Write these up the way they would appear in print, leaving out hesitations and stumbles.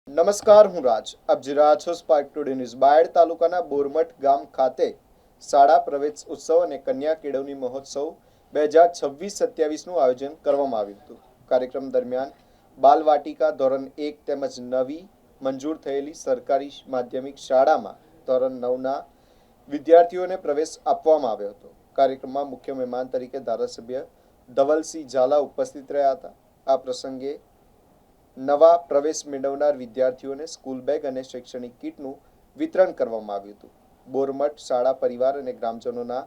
નમસ્કાર, હું રાજ. આપ જોઈ રહ્યા છો સ્પાર્ક ટુડે ન્યૂઝ. બાયડ તાલુકાના બોરમઠ ગામ ખાતે શાળા પ્રવેશ ઉત્સવ અને કન્યા કેળવણી મહોત્સવ 2026-27નું આયોજન કરવામાં આવ્યું હતું. કાર્યક્રમ દરમિયાન બાલવાટિકા ધોરણ 1 તેમજ નવી મંજૂર થયેલી સરકારી માધ્યમિક શાળામાં ધોરણ 9ના વિદ્યાર્થીઓને પ્રવેશ આપવામાં આવ્યો હતો. કાર્યક્રમમાં મુખ્ય મહેમાન તરીકે ધારાસભ્ય ધવલસિંહ ઝાલા ઉપસ્થિત રહ્યા હતા. આ પ્રસંગે નવા પ્રવેશ મેળવનાર વિદ્યાર્થીઓને સ્કૂલ બેગ અને શૈક્ષણિક કીટનું વિતરણ કરવામાં આવ્યું હતું. બોરમઠ શાળા પરિવાર અને ગ્રામજનોના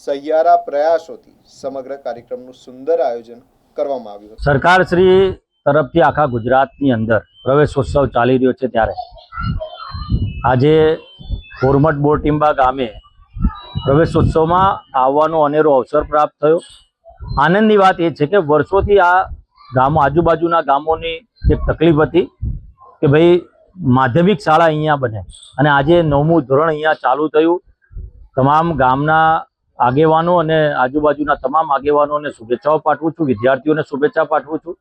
સહિયારા પ્રયાસોથી સમગ્ર કાર્યક્રમનું સુંદર આયોજન કરવામાં આવ્યું હતું. સરકાર શ્રી તરફથી આખા ગુજરાતની અંદર પ્રવેશોત્સવ ચાલી રહ્યો છે, ત્યારે આજે બોરમઠ બોરટીંબા ગામે પ્રવેશોત્સવમાં આવવાનો અનેરો અવસર પ્રાપ્ત થયો. આનંદની વાત એ છે કે વર્ષોથી આ ગામો આજુબાજુના ગામોની એક તકલીફ હતી કે ભાઈ માધ્યમિક શાળા અહીંયા બને, અને આજે 9મું ધોરણ અહીંયા ચાલુ થયું. તમામ ગામના આગેવાનો અને આજુબાજુના તમામ આગેવાનોને શુભેચ્છાઓ પાઠવું છું, વિદ્યાર્થીઓને શુભેચ્છા પાઠવું છું.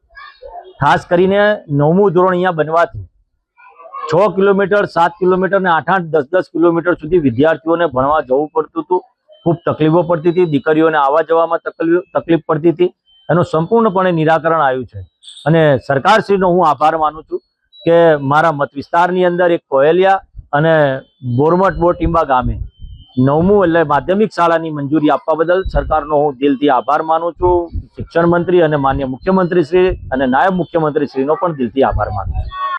ખાસ કરીને 9મું ધોરણ અહીંયા બનવાથી 6 કિલોમીટર 7 કિલોમીટર ને 8-8 10-10 કિલોમીટર સુધી વિદ્યાર્થીઓને ભણવા જવું પડતું હતું. ખૂબ તકલીફો પડતી હતી, દીકરીઓને આવવા જવામાં તકલીફ પડતી હતી. એનું સંપૂર્ણપણે નિરાકરણ આવ્યું છે, અને સરકારશ્રીનો હું આભાર માનું છું કે મારા મત વિસ્તારની અંદર એક કોયલિયા અને બોરમઠ બોરટીંબા ગામે 9મું એટલે માધ્યમિક શાળાની મંજૂરી આપવા બદલ સરકારનો હું દિલથી આભાર માનું છું. શિક્ષણ મંત્રી અને માન્ય મુખ્યમંત્રી શ્રી અને નાયબ મુખ્યમંત્રી શ્રીનો પણ દિલથી આભાર માનું છું.